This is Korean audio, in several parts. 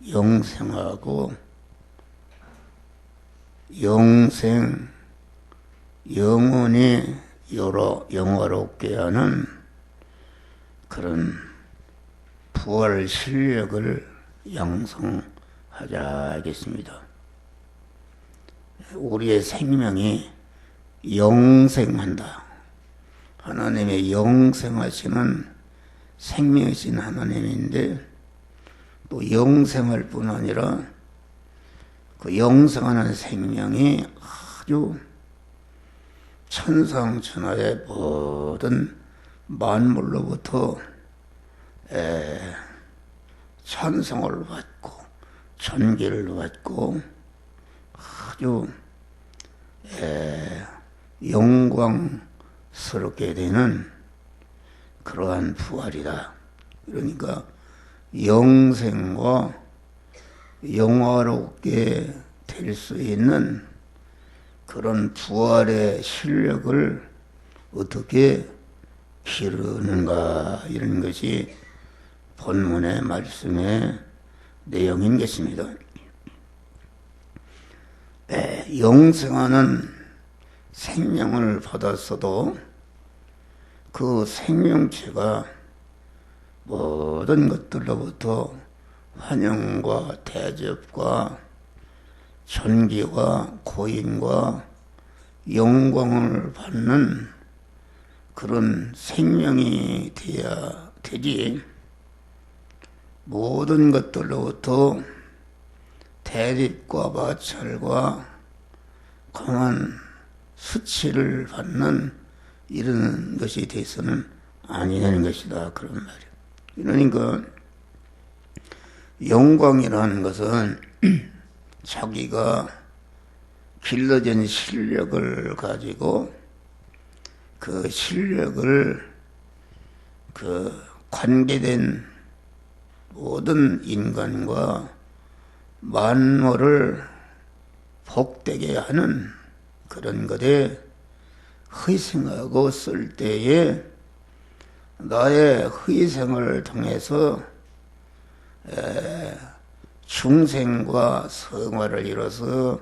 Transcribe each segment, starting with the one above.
영생하고 영생, 영원히 영화롭게 하는 그런 부활 실력을 양성하자 하겠습니다. 우리의 생명이 영생한다. 하나님의 영생하시는 생명이신 하나님인데 또 영생할 뿐 아니라 그 영생하는 생명이 아주 천상천하의 모든 만물로부터 찬송을 받고 존귀를 받고 아주 영광스럽게 되는 그러한 부활이다. 그러니까 영생과 영화롭게 될 수 있는 그런 부활의 실력을 어떻게 기르는가, 이런 것이 본문의 말씀의 내용인 것입니다. 영생하는 생명을 받았어도 그 생명체가 모든 것들로부터 환영과 대접과 존귀와 고인과 영광을 받는 그런 생명이 되어야 되지, 모든 것들로부터 대립과 마찰과 강한 수치를 받는 이런 것이 돼서는 아니라는 것이다, 그런 말이에요. 그러니까 영광이라는 것은 자기가 길러진 실력을 가지고 그 실력을 그 관계된 모든 인간과 만물을 복되게 하는 그런 것에 희생하고 쓸 때에 나의 희생을 통해서 중생과 성화를 이뤄서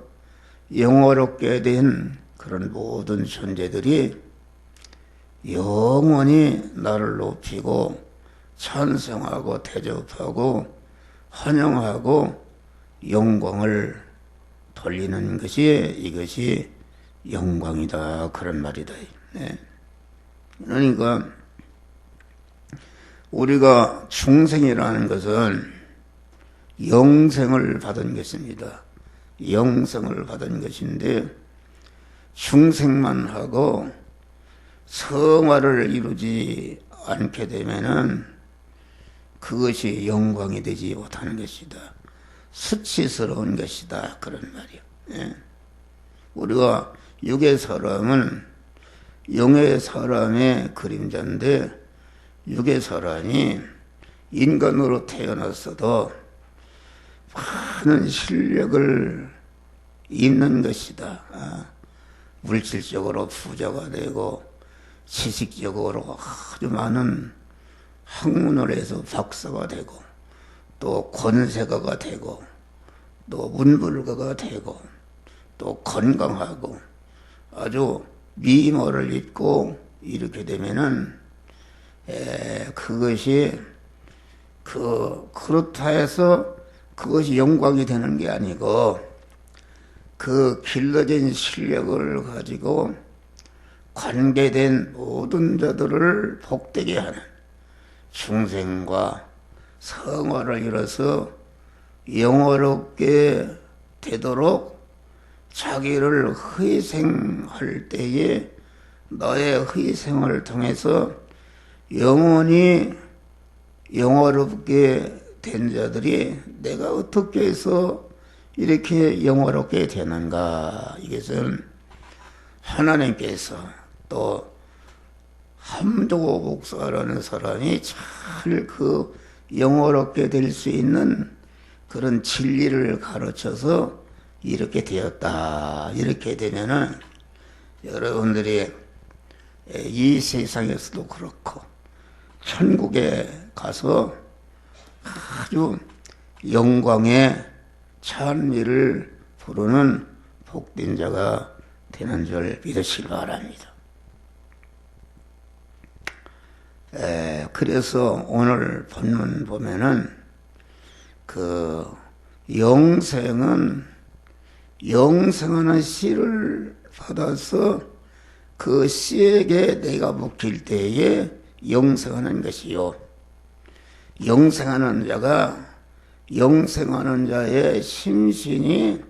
영화롭게 된 그런 모든 존재들이 영원히 나를 높이고 찬송하고 대접하고 환영하고 영광을 돌리는 것이, 이것이 영광이다, 그런 말이다. 그러니까 우리가 중생이라는 것은 영생을 받은 것입니다. 영생을 받은 것인데 중생만 하고 성화를 이루지 않게 되면은 그것이 영광이 되지 못하는 것이다. 수치스러운 것이다, 그런 말이요. 우리가 육의 사람은 영의 사람의 그림자인데 육의 사람이 인간으로 태어났어도 많은 실력을 있는 것이다. 물질적으로 부자가 되고 지식적으로 아주 많은 학문을 해서 박사가 되고 또 권세가가 되고 또 문불가가 되고 또 건강하고 아주 미모를 입고 이렇게 되면은 그것이 그렇다 해서 그것이 영광이 되는 게 아니고 그 길러진 실력을 가지고 관계된 모든 자들을 복되게 하는 중생과 성화를 이뤄서 영화롭게 되도록 자기를 희생할 때에 너의 희생을 통해서 영원히 영화롭게 된 자들이 내가 어떻게 해서 이렇게 영화롭게 되는가, 이것은 하나님께서 또 함도고 목사라는 사람이 잘 그 영화롭게 될 수 있는 그런 진리를 가르쳐서 이렇게 되었다. 이렇게 되면은 여러분들이 이 세상에서도 그렇고 천국에 가서 아주 영광의 찬미를 부르는 복된 자가 되는 줄 믿으시기 바랍니다. 그래서 오늘 본문 보면은 그 영생하는 씨를 받아서 그 씨에게 내가 먹힐 때에 영생하는 것이요. 영생하는 자의 심신이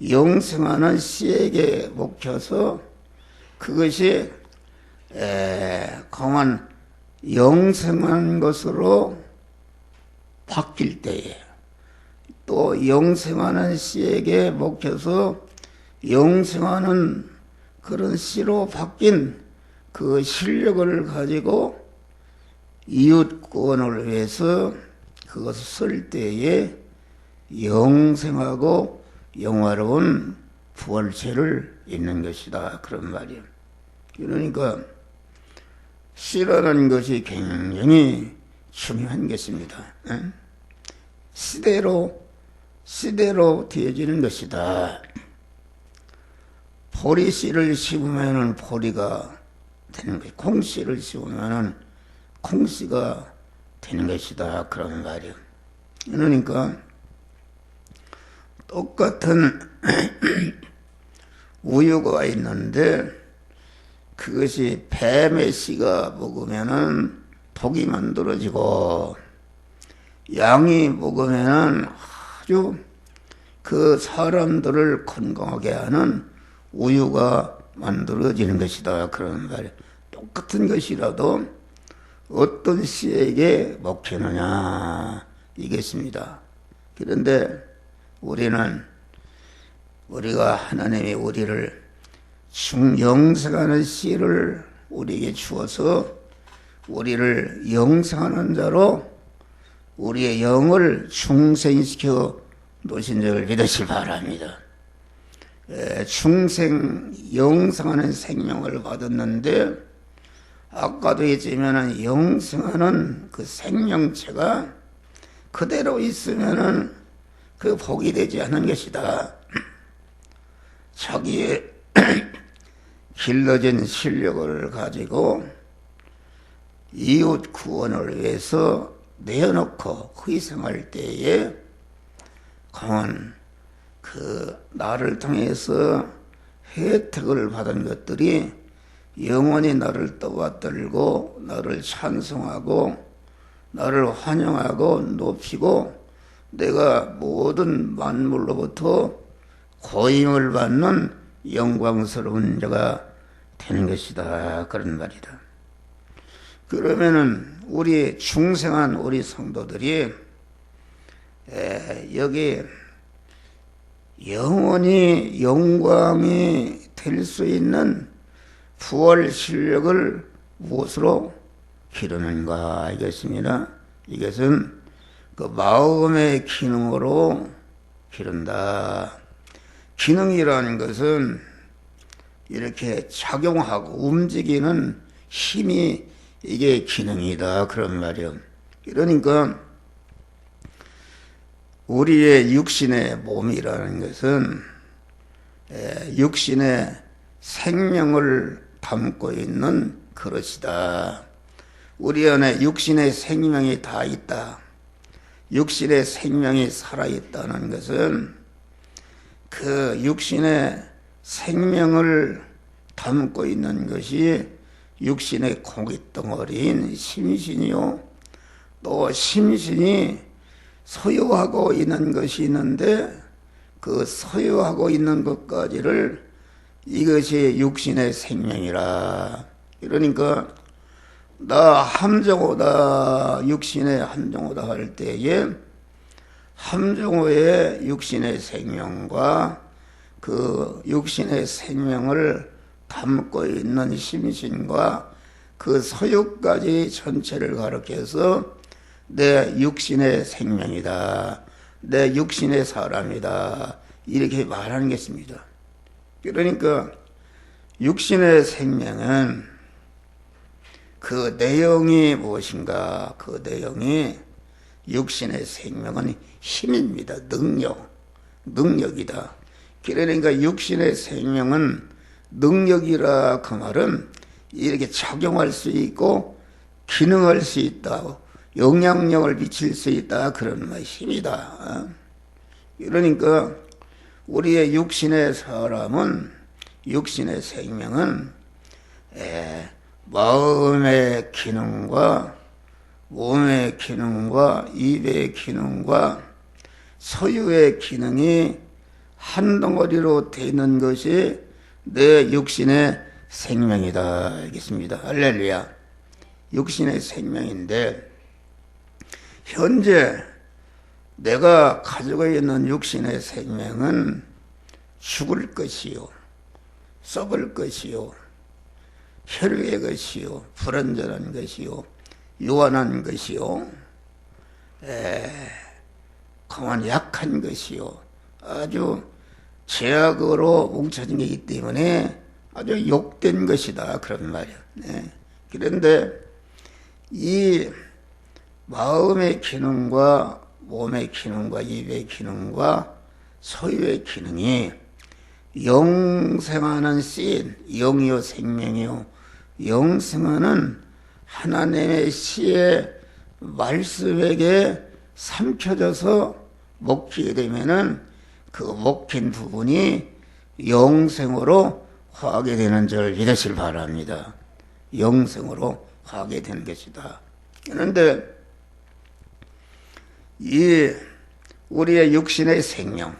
영생하는 씨에게 먹혀서 그것이 강한 영생한 것으로 바뀔 때에 또 영생하는 씨에게 먹혀서 영생하는 그런 씨로 바뀐 그 실력을 가지고 이웃 구원을 위해서 그것을 쓸 때에 영생하고 영화로운 부활체를 입는 것이다. 그런 말이에요. 그러니까 씨라는 것이 굉장히 중요한 것입니다. 씨대로 되어지는 것이다. 보리씨를 심으면 보리가 되는 것, 콩씨를 심으면 콩씨가 되는 것이다. 그런 말이에요. 그러니까 똑같은 우유가 있는데 그것이 뱀의 씨가 먹으면은 독이 만들어지고 양이 먹으면은 아주 그 사람들을 건강하게 하는 우유가 만들어지는 것이다. 그런 말이에요. 똑같은 것이라도 어떤 씨에게 먹히느냐 이것입니다. 그런데 우리가 하나님이 우리를 영생하는 씨를 우리에게 주어서 우리를 영생하는 자로 우리의 영을 중생시켜 놓으신 줄 믿으시기 바랍니다. 영생하는 생명을 받았는데 아까도 했지만 영생하는 그 생명체가 그대로 있으면은 그 복이 되지 않은 것이다. 자기의 길러진 실력을 가지고 이웃 구원을 위해서 내어놓고 희생할 때에 강한 그 나를 통해서 혜택을 받은 것들이 영원히 나를 떠받들고 나를 찬송하고 나를 환영하고 높이고 내가 모든 만물로부터 고임을 받는 영광스러운 자가 되는 것이다. 그런 말이다. 그러면은 우리 중생한 우리 성도들이 여기 영원히 영광이 될 수 있는 부활 실력을 무엇으로 기르는가 이것입니다. 이것은 그 마음의 기능으로 기른다. 기능이라는 것은 이렇게 작용하고 움직이는 힘이 이게 기능이다. 그런 말이요. 그러니까 우리의 육신의 몸이라는 것은 육신의 생명을 담고 있는 그릇이다. 우리 안에 육신의 생명이 다 있다. 육신의 생명이 살아있다는 것은 그 육신의 생명을 담고 있는 것이 육신의 공깃덩어리인 심신이요. 또 심신이 소유하고 있는 것이 있는데 그 소유하고 있는 것까지를 이것이 육신의 생명이라. 그러니까 나 함정호다 육신의 함정호다 할 때에 함정호의 육신의 생명과 그 육신의 생명을 담고 있는 심신과 그 소유까지 전체를 가리켜서 내 육신의 생명이다. 내 육신의 사람이다. 이렇게 말하는 것입니다. 그러니까 육신의 생명은 그 내용이 무엇인가? 그 내용이 육신의 생명은 힘입니다. 능력이다. 그러니까 육신의 생명은 능력이라 그 말은 이렇게 작용할 수 있고 기능할 수 있다. 영향력을 미칠 수 있다. 그런 말입니다. 그러니까 우리의 육신의 생명은 마음의 기능과 몸의 기능과 입의 기능과 소유의 기능이 한 덩어리로 되는 것이 내 육신의 생명이다. 알겠습니다. 할렐루야. 육신의 생명인데 현재 내가 가지고 있는 육신의 생명은 죽을 것이요, 썩을 것이요, 혈육의 것이요, 불완전한 것이요, 유한한 것이요, 강한 약한 것이요, 아주 죄악으로 뭉쳐진 것이기 때문에 아주 욕된 것이다. 그런 말이야. 그런데 이 마음의 기능과 몸의 기능과 입의 기능과 소유의 기능이 영생하는 씬, 영이요 생명이요, 영생하는 하나님의 시의 말씀에게 삼켜져서 먹히게 되면은 그 먹힌 부분이 영생으로 화하게 되는 줄 믿으시길 바랍니다. 영생으로 화하게 되는 것이다. 그런데 이 우리의 육신의 생명,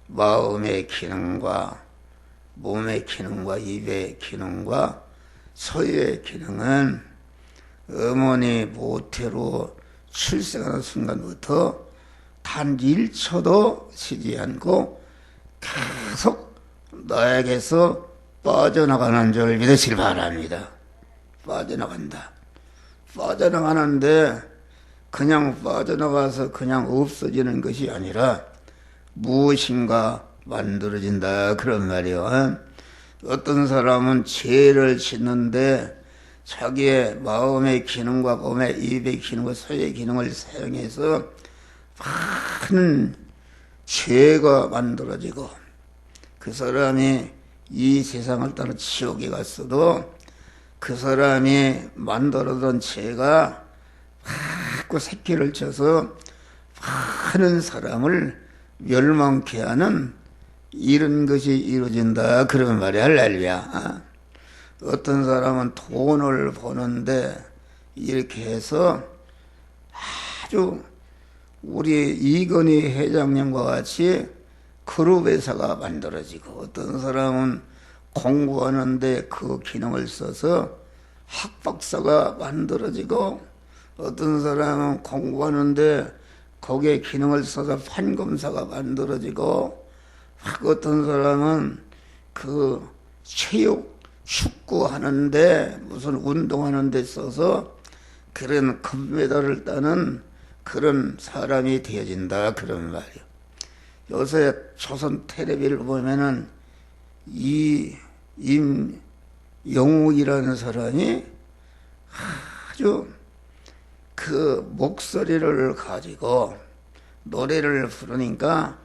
마음의 기능과 몸의 기능과 입의 기능과 소유의 기능은 어머니 모태로 출생하는 순간부터 단 1초도 쉬지 않고 계속 나에게서 빠져나가는 줄 믿으시길 바랍니다. 빠져나간다. 빠져나가는데 그냥 빠져나가서 그냥 없어지는 것이 아니라 무엇인가 만들어진다. 그런 말이요. 어떤 사람은 죄를 짓는데 자기의 마음의 기능과 몸의 입의 기능과 소유의 기능을 사용해서 많은 죄가 만들어지고 그 사람이 이 세상을 따라 지옥에 갔어도 그 사람이 만들어둔 죄가 자꾸 새끼를 쳐서 많은 사람을 멸망케 하는 이런 것이 이루어진다. 그런 말이 할렐루야. 어떤 사람은 돈을 버는데 이렇게 해서 아주 우리 이건희 회장님과 같이 그룹 회사가 만들어지고 어떤 사람은 공부하는데 그 기능을 써서 학박사가 만들어지고 어떤 사람은 공부하는데 거기에 기능을 써서 판검사가 만들어지고 어떤 사람은 그 체육 축구하는데 무슨 운동하는데 써서 그런 금메달을 따는 그런 사람이 되어진다. 그런 말이요. 요새 조선 텔레비를 보면은 이 임영웅이라는 사람이 아주 그 목소리를 가지고 노래를 부르니까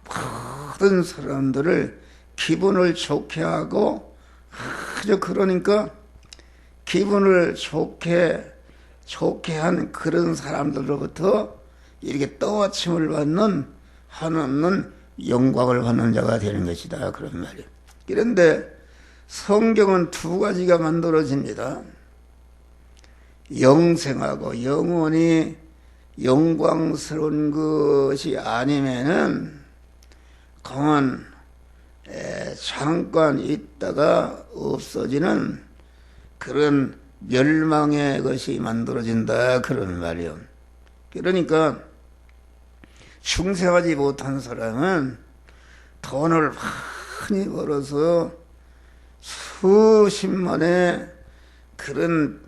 모든 사람들을 기분을 좋게 하고 아주 그러니까 기분을 좋게 한 그런 사람들로부터 이렇게 떠받침을 받는 한없는 영광을 받는 자가 되는 것이다. 그런 말이에요. 그런데 성경은 두 가지가 만들어집니다. 영생하고 영원히 영광스러운 것이 아니면은 그만 잠깐 있다가 없어지는 그런 멸망의 것이 만들어진다. 그런 말이요. 그러니까 충성하지 못한 사람은 돈을 많이 벌어서 수십만의 그런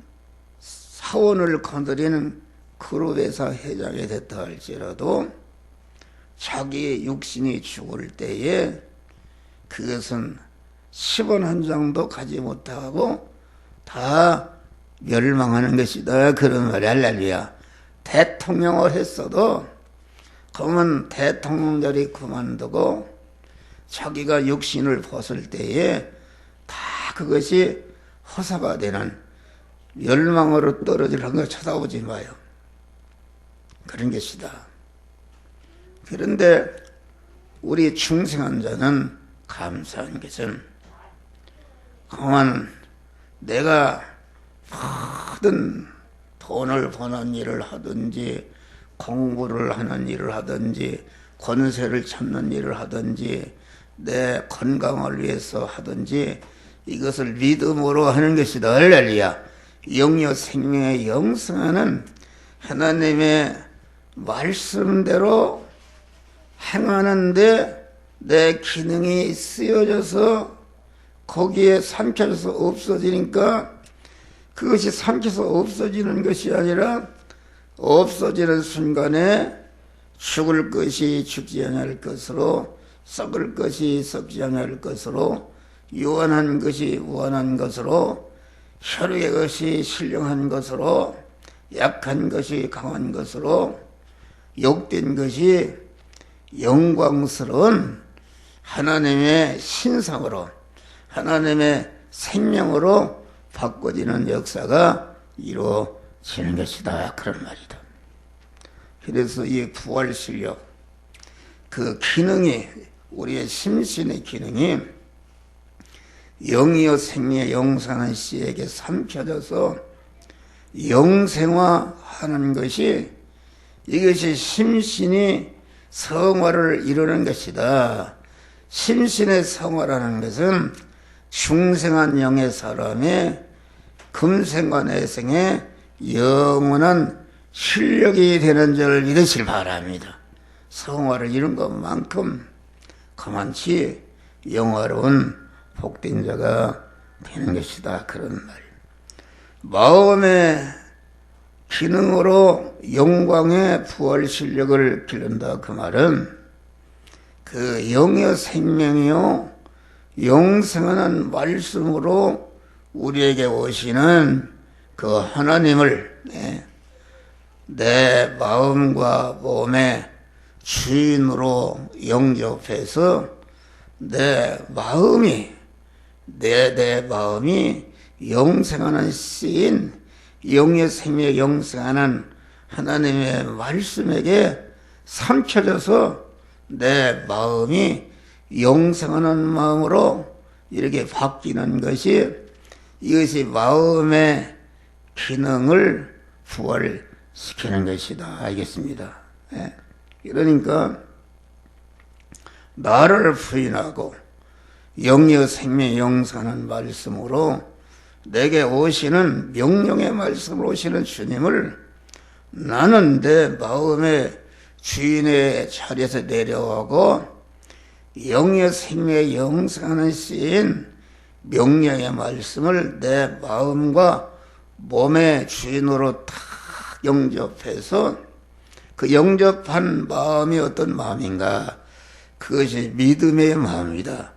사원을 거느리는 그룹회사 회장이 됐다 할지라도 자기의 육신이 죽을 때에 그것은 10원 한 장도 가지 못하고 다 멸망하는 것이다. 그런 말이 할렐루야. 대통령을 했어도 그러면 대통령들이 그만두고 자기가 육신을 벗을 때에 다 그것이 허사가 되는 멸망으로 떨어지는 거 쳐다보지 마요. 그런 것이다. 그런데 우리 중생한 자는 감사한 것은 그만 내가 모든 돈을 버는 일을 하든지 공부를 하는 일을 하든지 권세를 찾는 일을 하든지 내 건강을 위해서 하든지 이것을 믿음으로 하는 것이다. 할렐루야. 영여 생명의 영성하는 하나님의 말씀대로 행하는데 내 기능이 쓰여져서 거기에 삼켜져서 없어지니까 그것이 삼켜서 없어지는 것이 아니라 없어지는 순간에 죽을 것이 죽지 아니할 것으로 썩을 것이 썩지 아니할 것으로 유한한 것이 무한한 것으로 혈육의 것이 신령한 것으로 약한 것이 강한 것으로 욕된 것이 영광스러운 하나님의 신상으로 하나님의 생명으로 바꿔지는 역사가 이루어지는 것이다. 그런 말이다. 그래서 이 부활실력 그 기능이 우리의 심신의 기능이 영이요 생명의 영상한 씨에게 삼켜져서 영생화하는 것이 이것이 심신이 성화를 이루는 것이다. 심신의 성화라는 것은 중생한 영의 사람의 금생과 내생의 영원한 실력이 되는 줄 믿으시길 바랍니다. 성화를 이룬 것만큼 그만치 영화로운 복된 자가 되는 것이다. 그런 말이에요. 마음의 기능으로 영광의 부활 실력을 기른다. 그 말은 그 영의 생명이요 영생하는 말씀으로 우리에게 오시는 그 하나님을 내 마음과 몸의 주인으로 영접해서 내 마음이 영생하는 씨인 영의 생명에 영생하는 하나님의 말씀에게 삼켜져서 내 마음이 영생하는 마음으로 이렇게 바뀌는 것이 이것이 마음의 기능을 부활시키는 것이다. 알겠습니다. 그러니까 나를 부인하고 영의 생명 영생하는 말씀으로 내게 오시는 명령의 말씀으로 오시는 주님을 나는 내 마음의 주인의 자리에서 내려오고 영의 생명에 영생하는 씨인 명령의 말씀을 내 마음과 몸의 주인으로 딱 영접해서 그 영접한 마음이 어떤 마음인가? 그것이 믿음의 마음이다.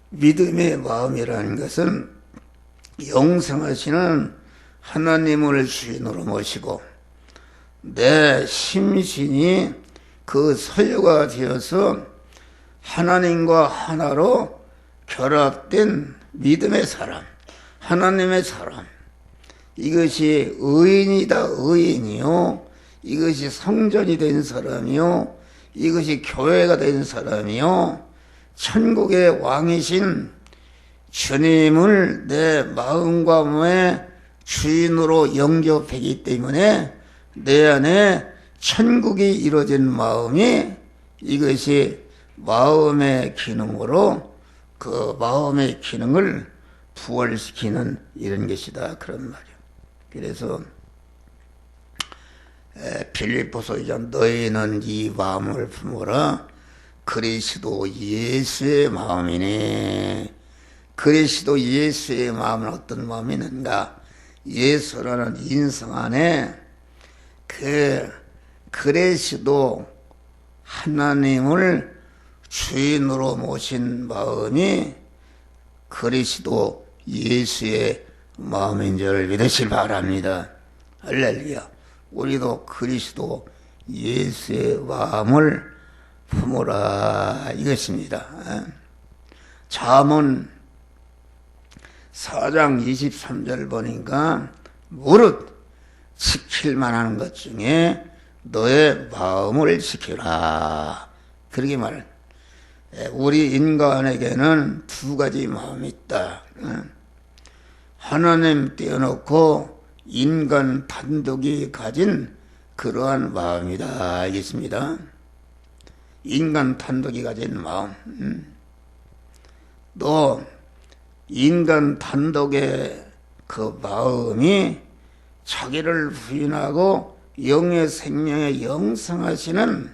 믿음의 마음이라는 것은 영생하시는 하나님을 주인으로 모시고 내 심신이 그 서유가 되어서 하나님과 하나로 결합된 믿음의 사람, 하나님의 사람. 이것이 의인이다. 의인이요. 이것이 성전이 된 사람이요. 이것이 교회가 된 사람이요. 천국의 왕이신 주님을 내 마음과 몸의 주인으로 영접하기 때문에 내 안에 천국이 이루어진 마음이 이것이 마음의 기능으로 그 마음의 기능을 부활시키는 이런 것이다. 그런 말이에요. 그래서 빌립보서 2장 너희는 이 마음을 품어라. 그리스도 예수의 마음이네. 그리스도 예수의 마음은 어떤 마음이 있는가? 예수라는 인성 안에 그 그리스도 하나님을 주인으로 모신 마음이 그리스도 예수의 마음인 줄 믿으시길 바랍니다. 할렐루야. 우리도 그리스도 예수의 마음을 품으라 이것입니다. 잠언 4장 23절 보니까 무릇 지킬 만한 것 중에 너의 마음을 지키라 그렇게 말을. 우리 인간에게는 두 가지 마음이 있다. 하나님 떼어놓고 인간 단독이 가진 그러한 마음이다 알겠습니다. 인간 단독이 가진 마음. 또 인간 단독의 그 마음이 자기를 부인하고 영의 생명에 영성하시는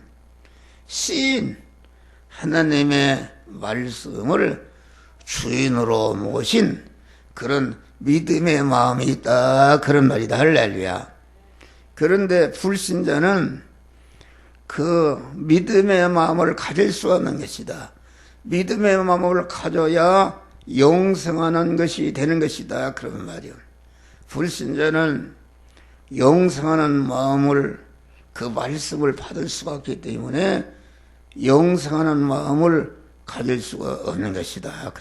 시인 하나님의 말씀을 주인으로 모신 그런 믿음의 마음이 있다 그런 말이다. 할렐루야. 그런데 불신자는 그 믿음의 마음을 가질 수 없는 것이다. 믿음의 마음을 가져야 영생하는 것이 되는 것이다 그런 말이요. 불신자는 영생하는 마음을 그 말씀을 받을 수가 없기 때문에 영생하는 마음을 가질 수가 없는 것이다.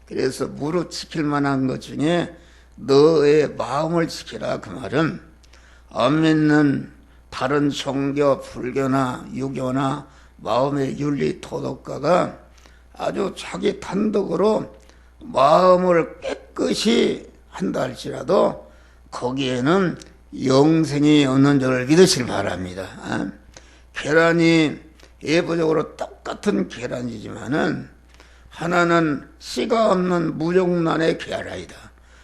그래서 무릇 지킬 만한 것 중에 너의 마음을 지키라 그 말은 안 믿는 다른 종교, 불교나 유교나 마음의 윤리 도덕가가 아주 자기 단독으로 마음을 깨끗이 한다 할지라도 거기에는 영생이 없는 줄을 믿으시길 바랍니다. 계란이 예부적으로 똑같은 계란이지만은 하나는 씨가 없는 무종란의 계란이다.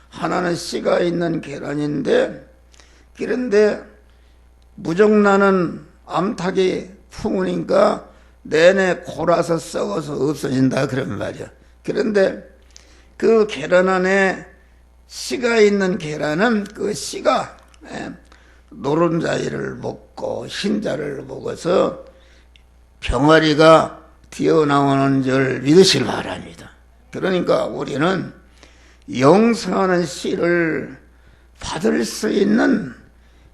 하나는 씨가 있는 계란인데 그런데 무종란은 암탉이 품으니까 내내 골아서 썩어서 없어진다 그런 말이야. 그런데 그 계란 안에 씨가 있는 계란은 그 씨가 노른자를 먹고 흰자를 먹어서 병아리가 튀어나오는 줄 믿으시길 바랍니다. 그러니까 우리는 영생하는 씨를 받을 수 있는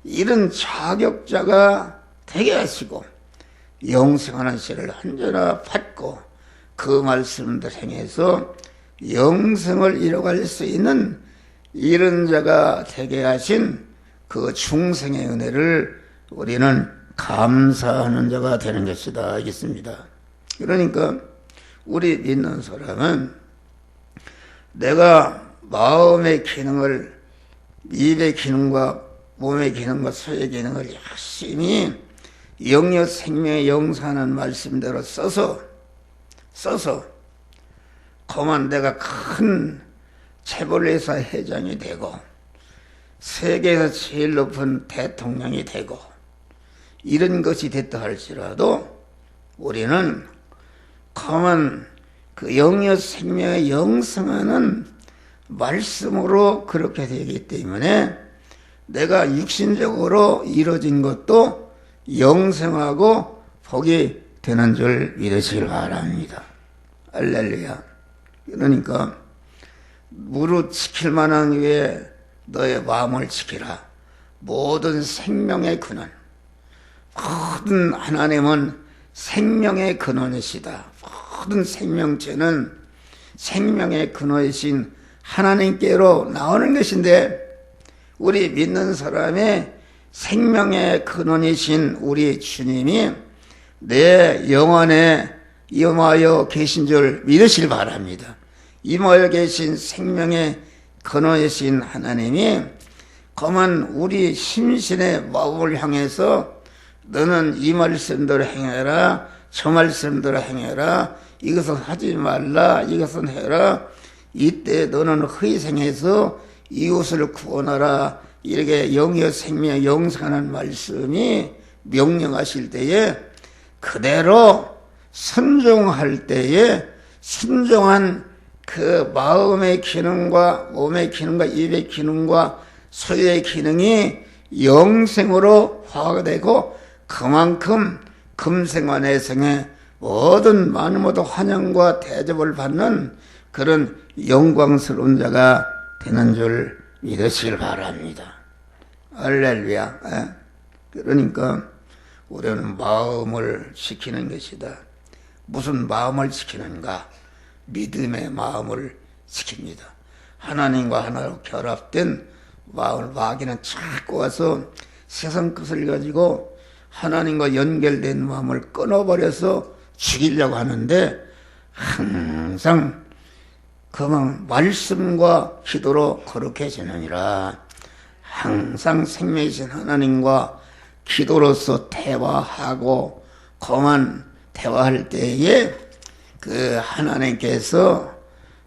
이런 자격자가 되게 하시고 영생하는 씨를 언제나 받고 그 말씀들 행해서 영생을 이뤄갈 수 있는 이런 자가 되게 하신 그 중생의 은혜를 우리는 감사하는 자가 되는 것이다 알겠습니다. 그러니까 우리 믿는 사람은 내가 마음의 기능을 입의 기능과 몸의 기능과 소의 기능을 열심히 영역 생명의 영사하는 말씀대로 써서 그만 내가 큰 재벌회사 회장이 되고 세계에서 제일 높은 대통령이 되고 이런 것이 됐다 할지라도 우리는 그만 그 영역 생명의 영성하는 말씀으로 그렇게 되기 때문에 내가 육신적으로 이루어진 것도 영생하고 복이 되는 줄 믿으시길 바랍니다. 할렐루야. 그러니까 무릇 지킬 만한 위에 너의 마음을 지키라. 모든 생명의 근원, 모든 하나님은 생명의 근원이시다. 모든 생명체는 생명의 근원이신 하나님께로 나오는 것인데 우리 믿는 사람의 생명의 근원이신 우리 주님이 내 영혼에 임하여 계신 줄 믿으시길 바랍니다. 임하여 계신 생명의 근원이신 하나님이 그만 우리 심신의 마음을 향해서 너는 이 말씀대로 행해라, 저 말씀대로 행해라, 이것은 하지 말라, 이것은 해라, 이때 너는 희생해서 이웃을 구원하라, 이렇게 영의 생명 영생하는 말씀이 명령하실 때에 그대로 순종할 때에 순종한 그 마음의 기능과 몸의 기능과 입의 기능과 소의 기능이 영생으로 화가되고 그만큼 금생과 내생에 모든 많은 모든 환영과 대접을 받는 그런 영광스러운 자가 되는 줄 믿으시길 바랍니다. 할렐루야. 그러니까 우리는 마음을 지키는 것이다. 무슨 마음을 지키는가? 믿음의 마음을 지킵니다. 하나님과 하나로 결합된 마음을, 마귀는 자꾸 와서 세상 것을 가지고 하나님과 연결된 마음을 끊어버려서 죽이려고 하는데, 항상 그만 말씀과 기도로 거룩해지느니라. 항상 생명이신 하나님과 기도로서 대화하고, 그만 대화할 때에 그 하나님께서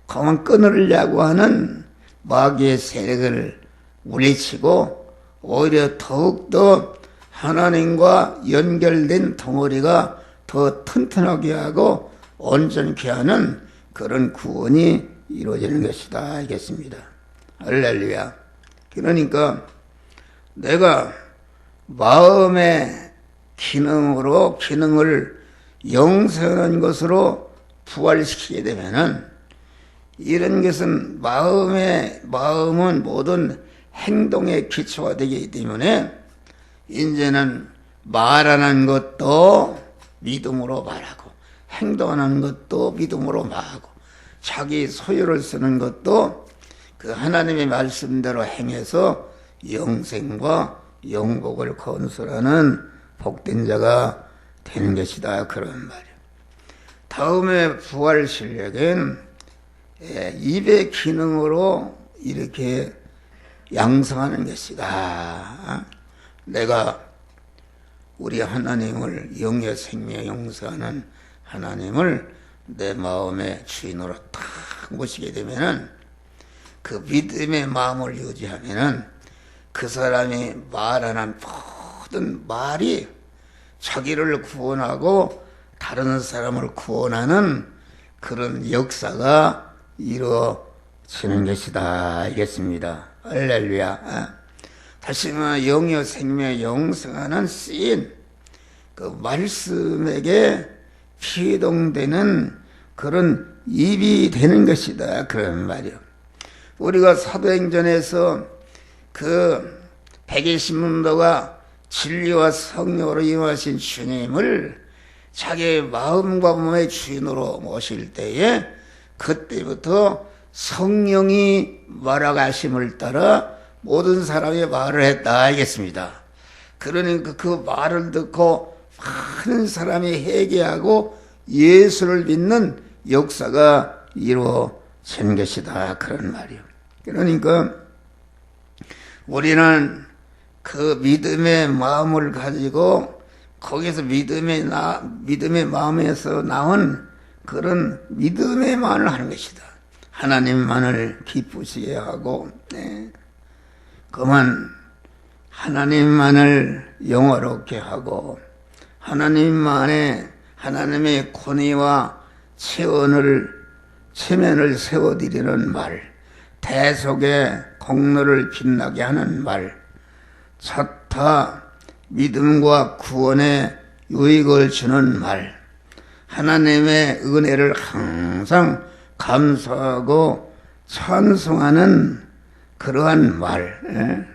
그만 끊으려고 하는 마귀의 세력을 물리치고, 오히려 더욱더 하나님과 연결된 덩어리가 더 튼튼하게 하고 온전케 하는 그런 구원이 이루어지는 것이다 알겠습니다. 할렐루야. 그러니까 내가 마음의 기능을 영생하는 것으로 부활시키게 되면은, 이런 것은 마음은 모든 행동의 기초가 되기 때문에 이제는 말하는 것도 믿음으로 말하고, 행동하는 것도 믿음으로 말하고, 자기 소유를 쓰는 것도 그 하나님의 말씀대로 행해서 영생과 영복을 건설하는 복된 자가 되는 것이다 그런 말이에요. 다음에 부활 실력은 입의 기능으로 이렇게 양성하는 것이다. 내가 우리 하나님을, 영의 생명 용서하는 하나님을 내 마음의 주인으로 탁 모시게 되면은, 그 믿음의 마음을 유지하면은 그 사람이 말하는 모든 말이 자기를 구원하고 다른 사람을 구원하는 그런 역사가 이루어지는 것이다 알겠습니다. 할렐루야. 다시 말해 영의 생명에 영성하는 쓰인 그 말씀에게 피동되는 그런 입이 되는 것이다 그런 말이요. 우리가 사도행전에서 그 120문도가 진리와 성령으로 임하신 주님을 자기의 마음과 몸의 주인으로 모실 때에, 그때부터 성령이 말하가심을 따라 모든 사람이 말을 했다 알겠습니다. 그러니까 그 말을 듣고 많은 사람이 회개하고 예수를 믿는 역사가 이루어진 것이다 그런 말이요. 그러니까 우리는 그 믿음의 마음을 가지고, 거기서 믿음의 마음에서 나온 그런 믿음의 말을 하는 것이다. 하나님만을 기쁘시게 하고, 그만 하나님만을 영화롭게 하고, 하나님의 권위와 체면을 세워드리는 말, 대속의 공로를 빛나게 하는 말, 차타 믿음과 구원의 유익을 주는 말, 하나님의 은혜를 항상 감사하고 찬송하는 그러한 말,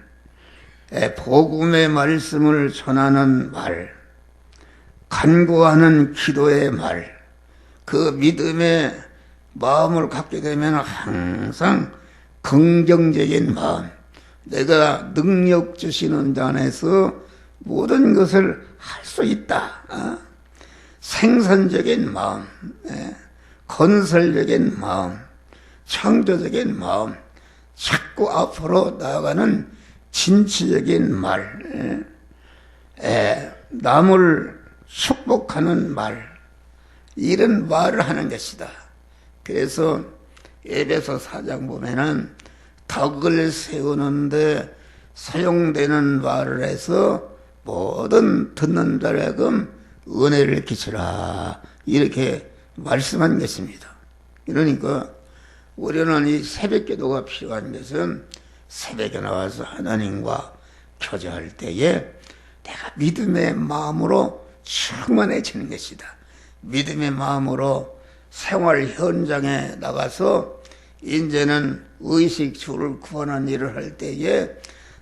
복음의 말씀을 전하는 말, 간구하는 기도의 말, 그 믿음의 마음을 갖게 되면 항상 긍정적인 마음, 내가 능력 주시는 자 안에서 모든 것을 할 수 있다. 생산적인 마음, 건설적인 마음, 창조적인 마음, 자꾸 앞으로 나아가는 진취적인 말, 남을 축복하는 말, 이런 말을 하는 것이다. 그래서 에베소 4장 보면은 덕을 세우는데 사용되는 말을 해서 모든 듣는 자에게 은혜를 끼치라, 이렇게 말씀한 것입니다. 그러니까 우리는 이 새벽 기도가 필요한 것은 새벽에 나와서 하나님과 교제할 때에 내가 믿음의 마음으로 충만해지는 것이다. 믿음의 마음으로 생활 현장에 나가서 이제는 의식 주를 구하는 일을 할 때에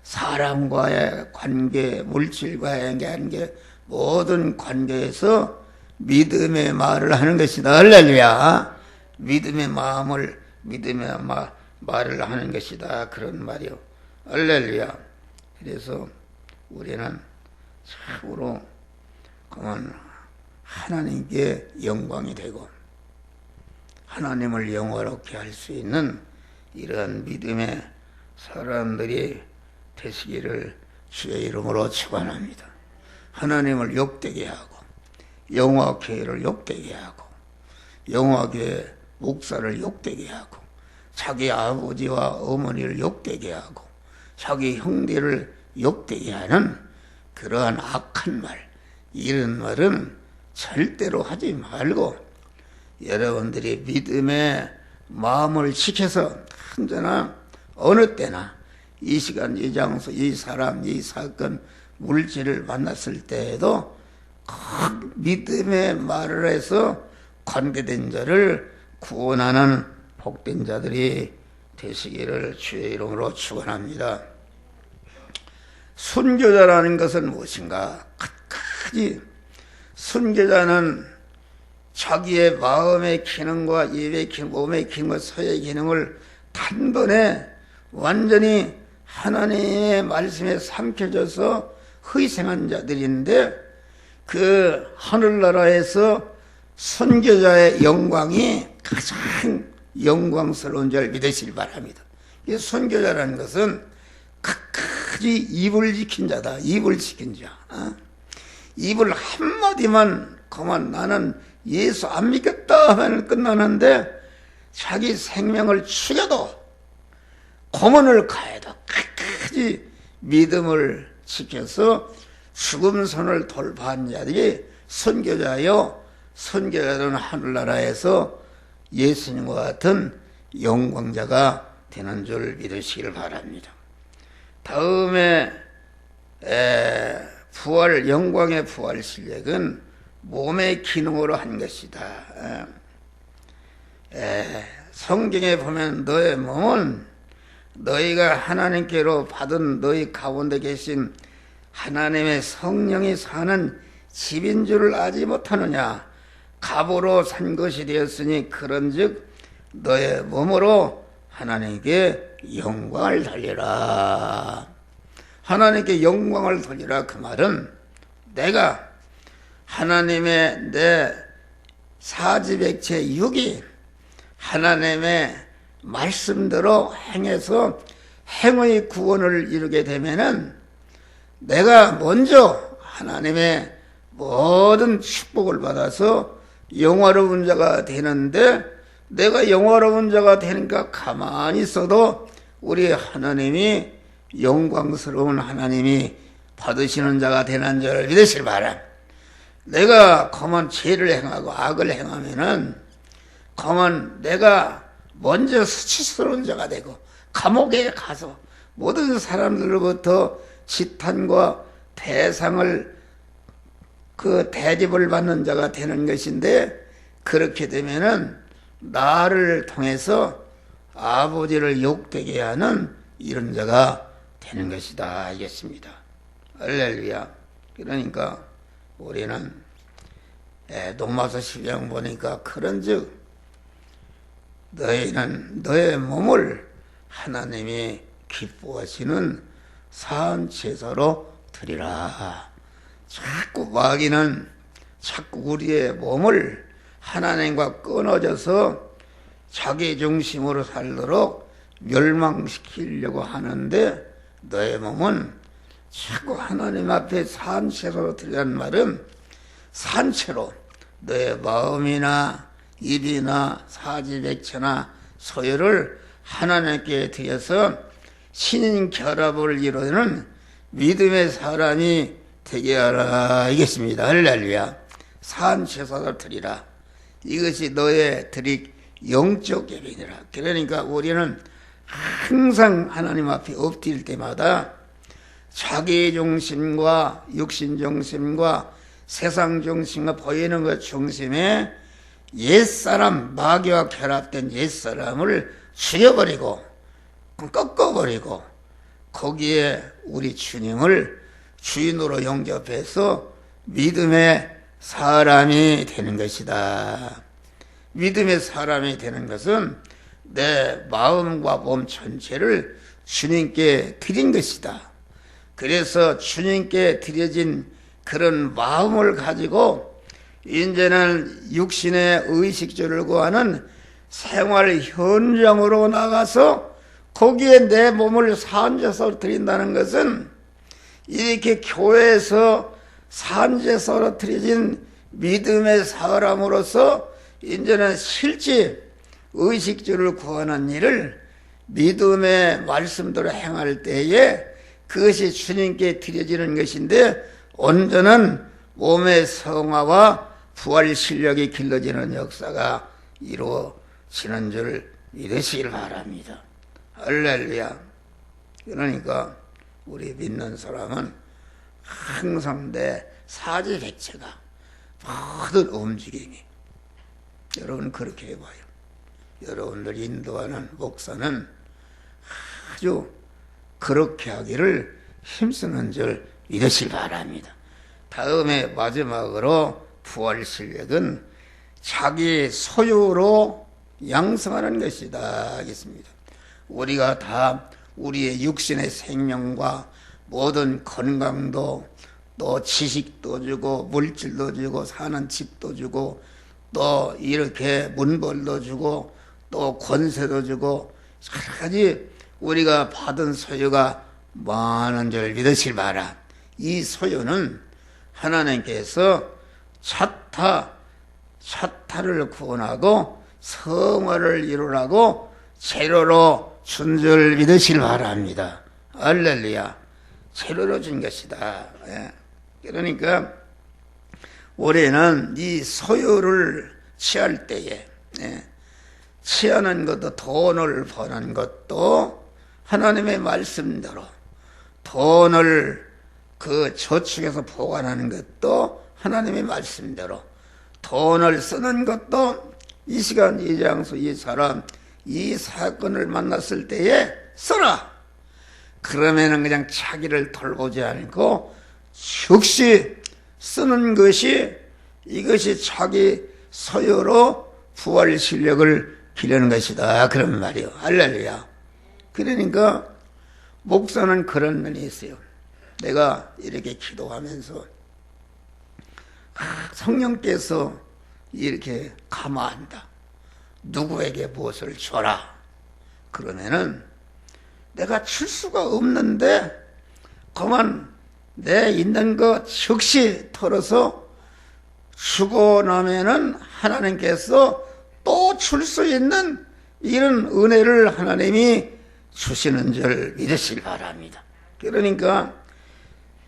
사람과의 관계, 물질과의 관계, 모든 관계에서 믿음의 말을 하는 것이다. 할렐루야. 믿음의 마음을, 믿음의 말을 하는 것이다. 그런 말이요. 할렐루야. 그래서 우리는 참으로 그만 하나님께 영광이 되고 하나님을 영화롭게 할 수 있는 이러한 믿음의 사람들이 되시기를 주의 이름으로 축원합니다. 하나님을 욕되게 하고 영화교회를 욕되게 하고 영화교회 목사를 욕되게 하고 자기 아버지와 어머니를 욕되게 하고 자기 형제를 욕되게 하는 그러한 악한 말, 이런 말은 절대로 하지 말고 여러분들이 믿음의 마음을 지켜서 언제나 어느 때나 이 시간, 이 장소, 이 사람, 이 사건, 물질을 만났을 때에도 꼭 믿음의 말을 해서 관계된 자를 구원하는 복된 자들이 되시기를 주의 이름으로 축원합니다. 순교자라는 것은 무엇인가? 끝까지 순교자는 자기의 마음의 기능과 입의 기능, 몸의 기능과 서의 기능을 단번에 완전히 하나님의 말씀에 삼켜져서 희생한 자들인데 그 하늘나라에서 선교자의 영광이 가장 영광스러운 줄 믿으시길 바랍니다. 이 선교자라는 것은 끝까지 입을 지킨 자다. 입을 지킨 자. 입을 한마디만 그만 나는 예수 안 믿겠다 하면 끝나는데 자기 생명을 죽여도 고문을 가해도 끝까지 믿음을 지켜서 죽음선을 돌파한 자들이 선교자요. 선교자는 하늘나라에서 예수님과 같은 영광자가 되는 줄 믿으시길 바랍니다. 다음에 부활, 영광의 부활 실력은 몸의 기능으로 한 것이다. 성경에 보면 너의 몸은 너희가 하나님께로 받은 너희 가운데 계신 하나님의 성령이 사는 집인 줄을 알지 못하느냐. 값으로 산 것이 되었으니 그런즉 너의 몸으로 하나님께 영광을 돌리라. 하나님께 영광을 돌리라. 그 말은 내가 하나님의 내 사지백체 육이 하나님의 말씀대로 행해서 행의 구원을 이루게 되면은 내가 먼저 하나님의 모든 축복을 받아서 영화로운 자가 되는데 내가 영화로운 자가 되니까 가만히 있어도 우리 하나님이 영광스러운 하나님이 받으시는 자가 되는 줄 믿으시길 바람. 내가 그만 죄를 행하고 악을 행하면은 그만 내가 먼저 수치스러운 자가 되고 감옥에 가서 모든 사람들로부터 지탄과 대상을 대접을 받는 자가 되는 것인데 그렇게 되면은 나를 통해서 아버지를 욕되게 하는 이런 자가 되는 것이다 알겠습니다. 할렐루야. 그러니까 우리는 로마서 12장 보니까 그런즉 너희는 너의 몸을 하나님이 기뻐하시는 사한 제사로 드리라. 자꾸 마귀는 자꾸 우리의 몸을 하나님과 끊어져서 자기 중심으로 살도록 멸망시키려고 하는데 너의 몸은 자꾸 하나님 앞에 산채로 드리라는 말은 산채로 너의 마음이나 입이나 사지백체나 소유를 하나님께 드려서 신인 결합을 이루는 믿음의 사람이 되게 하라 이겠습니다. 할렐루야. 산채소를 드리라. 이것이 너의 드릴 영적 예배니라. 그러니까 우리는 항상 하나님 앞에 엎드릴 때마다 자기 중심과 육신 중심과 세상 중심과 보이는 것 중심에 옛사람, 마귀와 결합된 옛사람을 죽여버리고 꺾어버리고 거기에 우리 주님을 주인으로 영접해서 믿음의 사람이 되는 것이다. 믿음의 사람이 되는 것은 내 마음과 몸 전체를 주님께 드린 것이다. 그래서 주님께 드려진 그런 마음을 가지고 이제는 육신의 의식주를 구하는 생활 현장으로 나가서 거기에 내 몸을 산제사로 드린다는 것은 이렇게 교회에서 산제사로 드려진 믿음의 사람으로서 이제는 실제 의식주를 구하는 일을 믿음의 말씀대로 행할 때에 그것이 주님께 드려지는 것인데 온전한 몸의 성화와 부활 실력이 길러지는 역사가 이루어지는 줄 믿으시길 바랍니다. 할렐루야. 그러니까 우리 믿는 사람은 항상 내 사지 자체가 모든 움직임이 여러분 그렇게 해봐요. 여러분들 인도하는 목사는 아주 그렇게 하기를 힘쓰는 줄 믿으시기 바랍니다. 다음에 마지막으로 부활 실력은 자기 소유로 양성하는 것이다 하겠습니다. 우리가 다 우리의 육신의 생명과 모든 건강도 또 지식도 주고 물질도 주고 사는 집도 주고 또 이렇게 문벌도 주고 또 권세도 주고 여러 가지 우리가 받은 소유가 많은 줄 믿으실 바라. 이 소유는 하나님께서 차타를 구원하고 성화를 이루라고 재료로 준 줄 믿으실 바랍니다. 할렐루야. 재료로 준 것이다. 그러니까 우리는 이 소유를 취할 때에 취하는 것도 돈을 버는 것도 하나님의 말씀대로 돈을 그 저축해서 보관하는 것도 하나님의 말씀대로 돈을 쓰는 것도 이 시간 이 장소 이 사람 이 사건을 만났을 때에 써라. 그러면은 그냥 자기를 돌보지 않고 즉시 쓰는 것이 이것이 자기 소유로 부활 실력을 기르는 것이다. 그런 말이요. 할렐루야. 그러니까 목사는 그런 면이 있어요. 내가 이렇게 기도하면서 성령께서 이렇게 감화한다. 누구에게 무엇을 줘라. 그러면은 내가 줄 수가 없는데 그만 내 있는 것 즉시 털어서 주고 나면은 하나님께서 또 줄 수 있는 이런 은혜를 하나님이 주시는 줄 믿으시기 바랍니다. 그러니까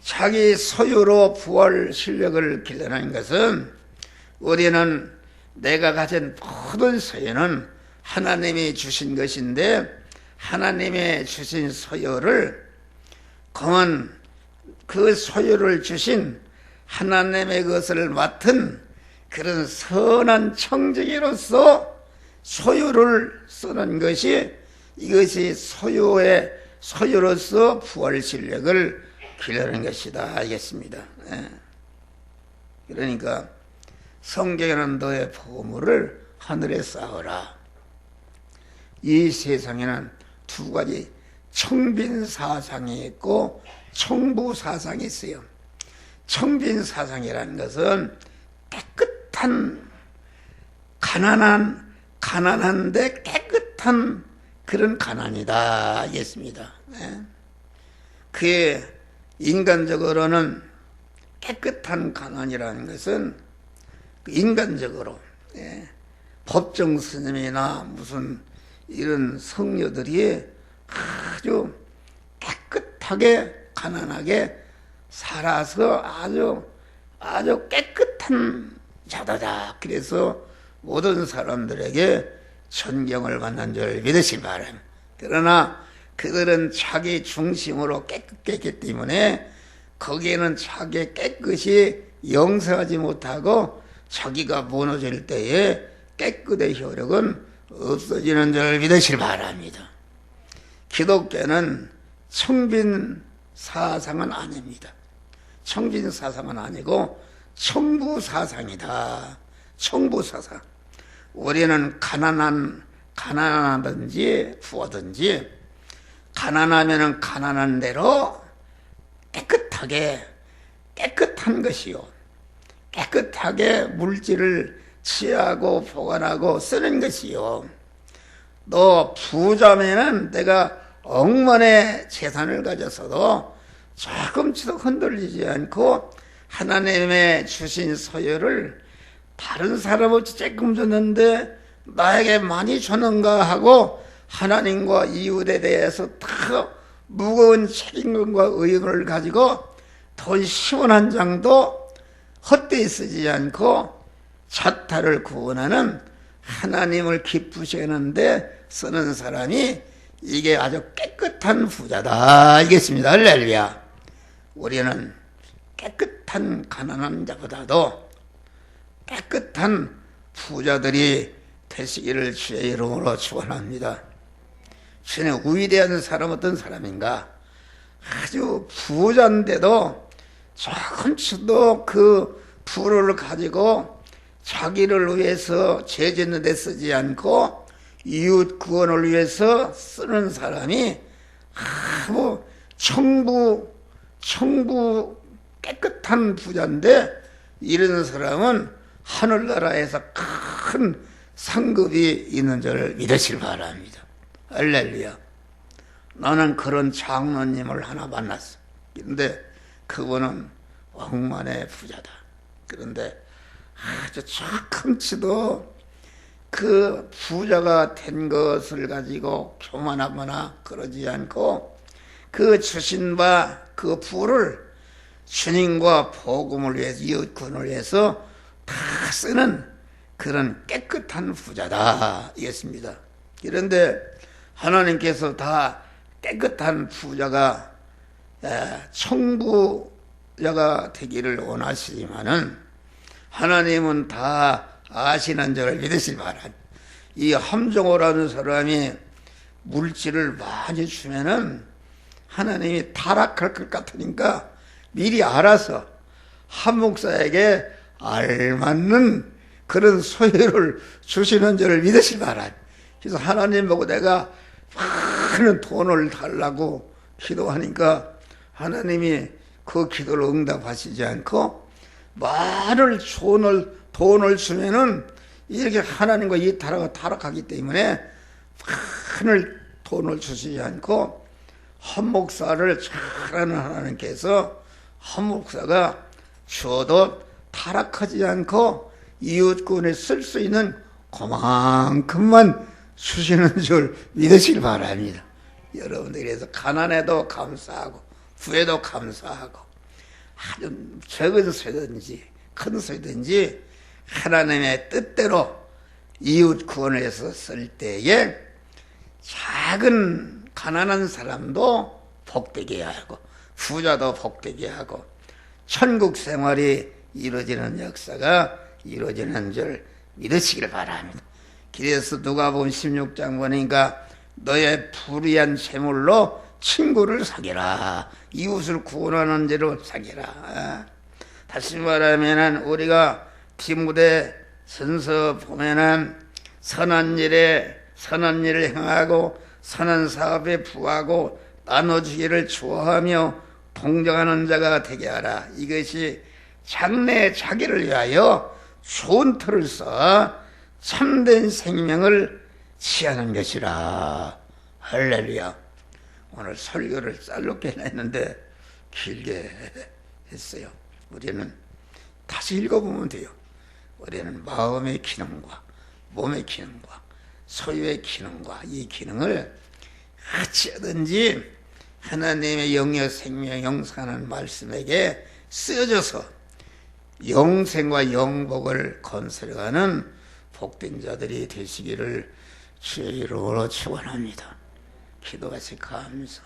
자기 소유로 부활 실력을 길러내는 것은 우리는 내가 가진 모든 소유는 하나님이 주신 것인데 하나님의 주신 소유를 그만 그 소유를 주신 하나님의 것을 맡은 그런 선한 청지기로서 소유를 쓰는 것이 이것이 소유로서 부활 실력을 기르는 것이다 알겠습니다. 그러니까 성경에는 너의 보물을 하늘에 쌓으라. 이 세상에는 두 가지 청빈사상이 있고 청부사상이 있어요. 청빈사상이라는 것은 깨끗한 가난한데 깨끗한 그런 가난이다 하겠습니다. 그게 인간적으로는 깨끗한 가난이라는 것은 인간적으로 법정 스님이나 무슨 이런 성녀들이 아주 깨끗하게 가난하게 살아서 아주 깨끗한 자다다. 그래서 모든 사람들에게 존경을 받는 줄 믿으시기 바랍니다. 그러나 그들은 자기 중심으로 깨끗했기 때문에 거기에는 자기 깨끗이 영성하지 못하고 자기가 무너질 때에 깨끗의 효력은 없어지는 줄 믿으시기 바랍니다. 기독교는 청빈 사상은 아닙니다. 청진 사상은 아니고 청부 사상이다. 청부 사상. 우리는 가난하든지 부하든지 가난하면은 가난한 대로 깨끗한 것이요. 깨끗하게 물질을 취하고 보관하고 쓰는 것이요. 너 부자면은 내가 억만의 재산을 가져서도 조금치도 흔들리지 않고 하나님의 주신 소유를 다른 사람한테 조금 줬는데 나에게 많이 줬는가 하고 하나님과 이웃에 대해서 다 무거운 책임감과 의무를 가지고 돈 10원 한 장도 헛되이 쓰지 않고 자타를 구원하는 하나님을 기쁘시게 하는데 쓰는 사람이 이게 아주 깨끗한 부자다. 알겠습니다. 할렐루야. 우리는 깨끗한 가난한 자보다도 깨끗한 부자들이 되시기를 주의 이름으로 축원합니다. 주의 위대한 사람 어떤 사람인가? 아주 부자인데도 조금씩도 그 부를 가지고 자기를 위해서 죄짓는 데 쓰지 않고 이웃 구원을 위해서 쓰는 사람이 아주 청부 깨끗한 부자인데 이런 사람은 하늘나라에서 큰 상급이 있는 줄 믿으시길 바랍니다. 할렐루야. 나는 그런 장로님을 하나 만났어. 그런데 그분은 억만의 부자다. 그런데 아주 조금치도 그 부자가 된 것을 가지고 교만하거나 그러지 않고 그 주신 바 그 부를 주님과 복음을 위해서 이웃군을 위해서 다 쓰는 그런 깨끗한 부자다 이겠습니다. 그런데 하나님께서 다 깨끗한 부자가 청부자가 되기를 원하시지만은 하나님은 다 아시는 줄 믿으시기 바랍니다. 이 함정호라는 사람이 물질을 많이 주면은 하나님이 타락할 것 같으니까 미리 알아서 한 목사에게 알맞는 그런 소유를 주시는 줄을 믿으시기 바랍니다. 그래서 하나님 보고 내가 많은 돈을 달라고 기도하니까 하나님이 그 기도를 응답하시지 않고 많은 돈을 주면은 이렇게 하나님과 이타락하고 타락하기 때문에 많은 돈을 주시지 않고 한 목사를 잘하는 하나님께서 한 목사가 줘도 타락하지 않고 이웃군에 쓸 수 있는 그만큼만 주시는 줄 믿으시길 바랍니다. 여러분들이 그래서 가난에도 감사하고 부에도 감사하고 아주 적은 소유든지 큰 소유든지 하나님의 뜻대로 이웃 구원을 해서 쓸 때에 작은 가난한 사람도 복되게 하고 부자도 복되게 하고 천국 생활이 이루어지는 역사가 이루어지는 줄 믿으시길 바랍니다. 그래서 누가복음 16장 보니까 너의 불의한 재물로 친구를 사귀라. 이웃을 구원하는 대로 사귀라. 다시 말하면 우리가 디모데 전서 보면은 선한 일을 행하고 선한 사업에 부하고 나눠주기를 좋아하며 동정하는 자가 되게 하라. 이것이 장래 자기를 위하여 좋은 틀을 쌓아 참된 생명을 취하는 것이라. 할렐루야. 오늘 설교를 짤롭게 했는데 길게 했어요. 우리는 다시 읽어보면 돼요. 우리는 마음의 기능과 몸의 기능과 소유의 기능과 이 기능을 어찌든지 하나님의 영역 생명 영생하는 말씀에게 쓰여져서 영생과 영복을 건설해가는 복된 자들이 되시기를 주의 이름으로 축원합니다. 기도같이 감사.